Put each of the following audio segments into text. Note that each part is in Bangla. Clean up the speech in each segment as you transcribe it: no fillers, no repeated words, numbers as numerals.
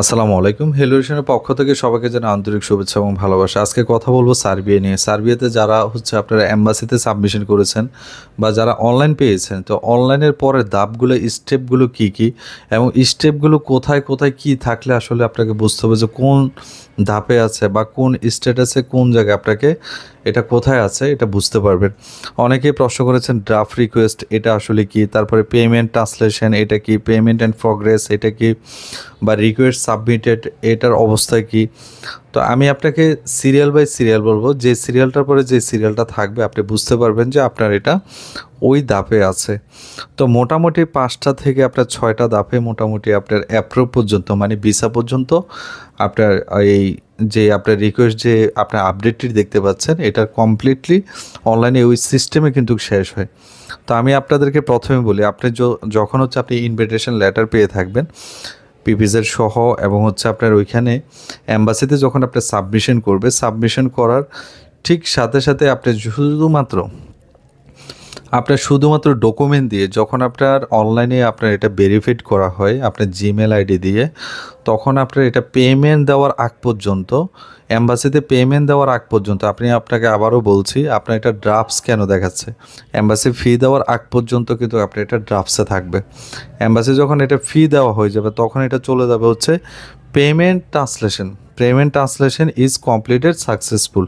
আসসালামু আলাইকুম। হেলোরেশনের পক্ষ থেকে সবাইকে জানাই আন্তরিক শুভেচ্ছা এবং ভালোবাসা। আজকে কথা বলবো সার্বিয়া নিয়ে। সার্বিয়াতে যারা আপনারা এম্বাসিতে সাবমিশন করেছেন বা যারা অনলাইন পেয়েছেন, তো অনলাইনের পরের ধাপগুলো, স্টেপগুলো কি, কি এবং স্টেপগুলো কোথায়, কোথায় কি থাকলে আসলে আপনাকে বুঝতে হবে যে কোন ধাপে আছে বা কোন স্ট্যাটাসে কোন জায়গায় আপনাকে এটা কোথায় আছে এটা বুঝতে পারবেন। অনেকেই প্রশ্ন করেছেন ড্রাফট রিকোয়েস্ট এটা আসলে কি, তারপরে পেমেন্ট ট্রান্সলেশন এটা কি, পেমেন্ট অ্যান্ড প্রগ্রেস এটা কি, বা রিকোয়েস্ট সাবমিটেড এটার অবস্থা কি। তো আমি আপনাকে সিরিয়াল বাই সিরিয়াল বলবো, যে সিরিয়ালটার পরে যে সিরিয়ালটা থাকবে আপনি বুঝতে পারবেন যে আপনার এটা ওই ধাপে আছে। তো মোটামুটি 5টা থেকে আপনার 6টা ধাপে মোটামুটি আপনার অ্যাপ্রুভ পর্যন্ত মানে ভিসা পর্যন্ত আপনার এই যে আপনার রিকোয়েস্ট যে আপনার আপডেটটি দেখতে পাচ্ছেন এটা কমপ্লিটলি অনলাইনে ওই সিস্টেমে কিন্তু শেষ হয়। তো আমি আপনাদেরকে প্রথমে বলি, আপনি যখন আপনি ইনভিটেশন লেটার পেয়ে থাকবেন পিপিজেড সহ এবং আপনার ওইখানে অ্যাম্বাসিতে যখন আপনি সাবমিশন করবে, সাবমিশন করার ঠিক সাথে সাথে আপনি শুধুমাত্র ডকুমেন্ট দিয়ে যখন আপনার অনলাইনে আপনার এটা ভেরিফাইড করা হয় আপনার জিমেল আইডি দিয়ে, তখন আপনার এটা পেমেন্ট দেওয়ার আগ পর্যন্ত, অ্যাম্বাসিতে পেমেন্ট দেওয়ার আগ পর্যন্ত আপনাকে আবারও বলছি, আপনার এটা ড্রাফটস কেন দেখাচ্ছে, অ্যাম্বাসি ফি দেওয়ার আগ পর্যন্ত কিন্তু আপনার এটা ড্রাফটসে থাকবে। অ্যাম্বাসি যখন এটা ফি দেওয়া হয়ে যাবে তখন এটা চলে যাবে payment translation. Payment translation is completed successful.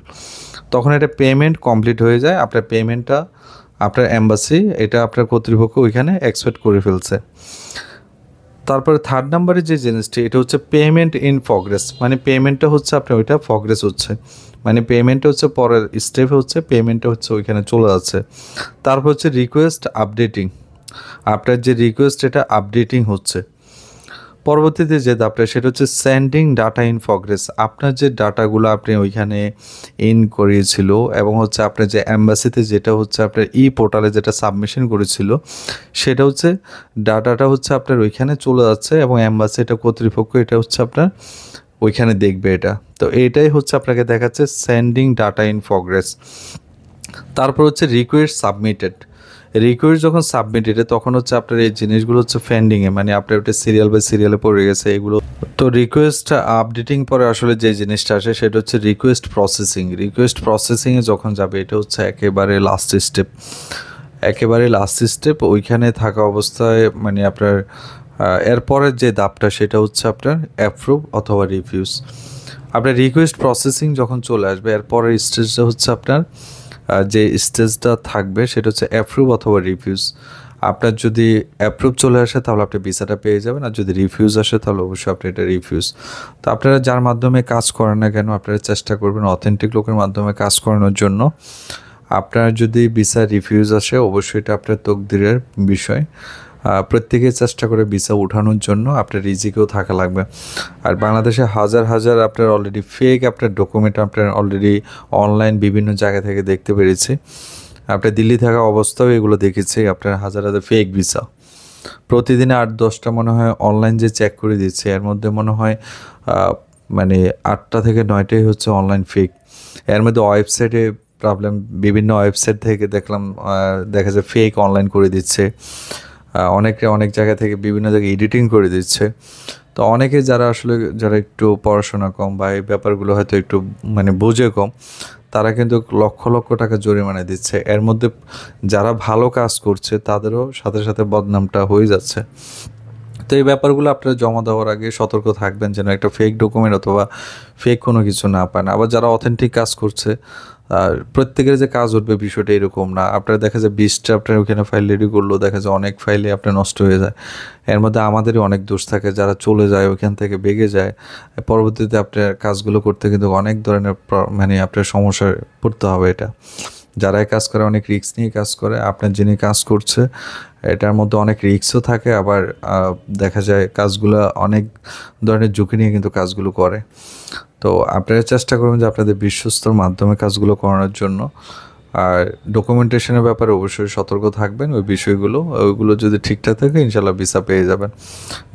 তখন এটা পেমেন্ট কমপ্লিট হয়ে যায়, আপনার পেমেন্টটা আপনার অ্যাম্বাসি এটা আপনার কর্তৃপক্ষ ওইখানে এক্সপেক্ট করে ফেলছে। তারপরে থার্ড নাম্বারে যে জিনিসটি এটা পেমেন্ট ইন প্রগ্রেস, মানে পেমেন্টটা আপনার ওইটা প্রগ্রেস হচ্ছে, মানে পেমেন্টটা পরের স্টেপে পেমেন্টটা ওইখানে চলে যাচ্ছে। তারপর রিকোয়েস্ট আপডেটিং, আপনার যে রিকোয়েস্ট এটা আপডেটিং হচ্ছে। পরবর্তীতে যে ধাপটা সেটা সেন্ডিং ডাটা ইন প্রগ্রেস, আপনার যে ডাটাগুলো আপনি ওইখানে ইন করিয়েছিল এবং আপনার যে অ্যাম্বাসিতে যেটা আপনার পোর্টালে যেটা সাবমিশন করেছিল সেটা ডাটাটা আপনার ওইখানে চলে যাচ্ছে এবং অ্যাম্বাসি এটা কর্তৃপক্ষ এটা আপনার ওইখানে দেখবে এটা। তো এটাই আপনাকে দেখাচ্ছে সেন্ডিং ডাটা ইন প্রগ্রেস। তারপর রিকোয়েস্ট সাবমিটেড। রিকোয়েস্ট যখন সাবমিটেড তখন আপনার এই জিনিসগুলো পেন্ডিংয়ে, মানে আপনার ওটা সিরিয়াল বাই সিরিয়ালে পড়ে গেছে এগুলো। তো রিকোয়েস্ট আপডেটিং পরে আসলে যে জিনিসটা আসে সেটা রিকোয়েস্ট প্রসেসিং। রিকোয়েস্ট প্রসেসিংয়ে যখন যাবে এটা একেবারে লাস্ট স্টেপ, একেবারে লাস্ট স্টেপ। ওইখানে থাকা অবস্থায় মানে আপনার এরপরের যে ধাপটা সেটা আপনার অ্যাপ্রুভ অথবা রিফিউজ। আপনার রিকোয়েস্ট প্রসেসিং যখন চলে আসবে এরপরের স্টেজটা আপনার যে স্টেজটা থাকবে সেটা অ্যাপ্রুভ অথবা রিফিউজ। আপনার যদি অ্যাপ্রুভ চলে আসে তাহলে আপনি ভিসাটা পেয়ে যাবেন, আর যদি রিফিউজ আসে তাহলে অবশ্যই আপনি এটা রিফিউজ। তো আপনারা যার মাধ্যমে কাজ করেন না কেন আপনারা চেষ্টা করবেন অথেন্টিক লোকের মাধ্যমে কাজ করানোর জন্য। আপনার যদি ভিসা রিফিউজ আসে অবশ্যই এটা আপনার তকদিরের বিষয়। প্রত্যেকেই চেষ্টা করে ভিসা উঠানোর জন্য আপনার রিজিকেও থাকা লাগবে। আর বাংলাদেশে হাজার হাজার আপনার অলরেডি ফেক আপনার ডকুমেন্ট আপনার অলরেডি অনলাইন বিভিন্ন জায়গা থেকে দেখতে পেরেছি। আপনার দিল্লি থাকা অবস্থাও এগুলো দেখেছি, আপনার হাজার হাজার ফেক ভিসা প্রতিদিনে 8-10টা মনে হয় অনলাইন যে চেক করে দিচ্ছে এর মধ্যে মনে হয় মানে 8টা থেকে 9টাই অনলাইন ফেক। এর মধ্যে ওয়েবসাইটে প্রবলেম, বিভিন্ন ওয়েবসাইট থেকে দেখলাম দেখা যায় ফেক অনলাইন করে দিচ্ছে, অনেক জায়গা থেকে বিভিন্ন জায়গায় এডিটিং করে দিচ্ছে। তো অনেকে যারা একটু পড়াশোনা কম বা এই ব্যাপারগুলো হয়তো একটু মানে বোঝে কম, তারা কিন্তু লক্ষ লক্ষ টাকা জরিমানা দিচ্ছে। এর মধ্যে যারা ভালো কাজ করছে তাদেরও সাথে সাথে বদনামটা হয়ে যাচ্ছে। তো এই ব্যাপারগুলো আপনারা জমা দেওয়ার আগে সতর্ক থাকবেন যেন একটা ফেক ডকুমেন্ট অথবা ফেক কোনো কিছু না পান। আবার যারা অথেন্টিক কাজ করছে আর প্রত্যেকের যে কাজ উঠবে বিষয়টা এরকম না। আপনারা দেখা যায় 20টা আপনার ওখানে ফাইল রেডি করলেও দেখা যায় অনেক ফাইলে আপনার নষ্ট হয়ে যায়। এর মধ্যে আমাদেরই অনেক দোষ থাকে, যারা চলে যায় ওইখান থেকে বেগে যায়, পরবর্তীতে আপনার কাজগুলো করতে কিন্তু অনেক ধরনের মানে আপনার সমস্যায় পড়তে হবে। এটা যারাই কাজ করে অনেক রিস্ক নিয়ে কাজ করে, আপনার যিনি কাজ করছে এটার মধ্যে অনেক রিস্কও থাকে, আবার দেখা যায় কাজগুলো অনেক ধরনের ঝুঁকি নিয়ে কিন্তু কাজগুলো করে। তো আপনারা চেষ্টা করবেন যে আপনাদের বিশ্বস্তর মাধ্যমে কাজগুলো করানোর জন্য। আর ডকুমেন্টেশনের ব্যাপারে অবশ্যই সতর্ক থাকবেন, ওইগুলো যদি ঠিকঠাক থাকে ইনশাল্লাহ ভিসা পেয়ে যাবেন।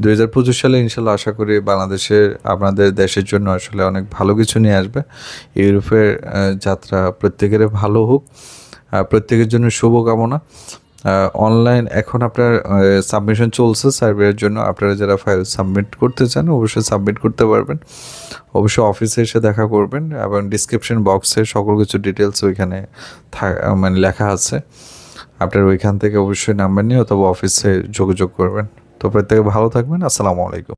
2025 সালে ইনশাল্লাহ আশা করি বাংলাদেশের আপনাদের দেশের জন্য আসলে অনেক ভালো কিছু নিয়ে আসবে। ইউরোপের যাত্রা প্রত্যেকের ভালো হোক, প্রত্যেকের জন্য শুভকামনা। অনলাইন এখন আপনার সাবমিশন চলছে সার্ভের জন্য। আপনারা যারা ফাইল সাবমিট করতে চান অবশ্যই সাবমিট করতে পারবেন। অবশ্যই অফিসে এসে দেখা করবেন এবং ডিসক্রিপশন বক্সে সকল কিছু ডিটেলস ওইখানে মানে লেখা আছে। আপনার ওইখান থেকে অবশ্যই নাম্বার নিয়ে অথবা অফিসে যোগাযোগ করবেন। তো প্রত্যেকে ভালো থাকবেন। আসসালামু আলাইকুম।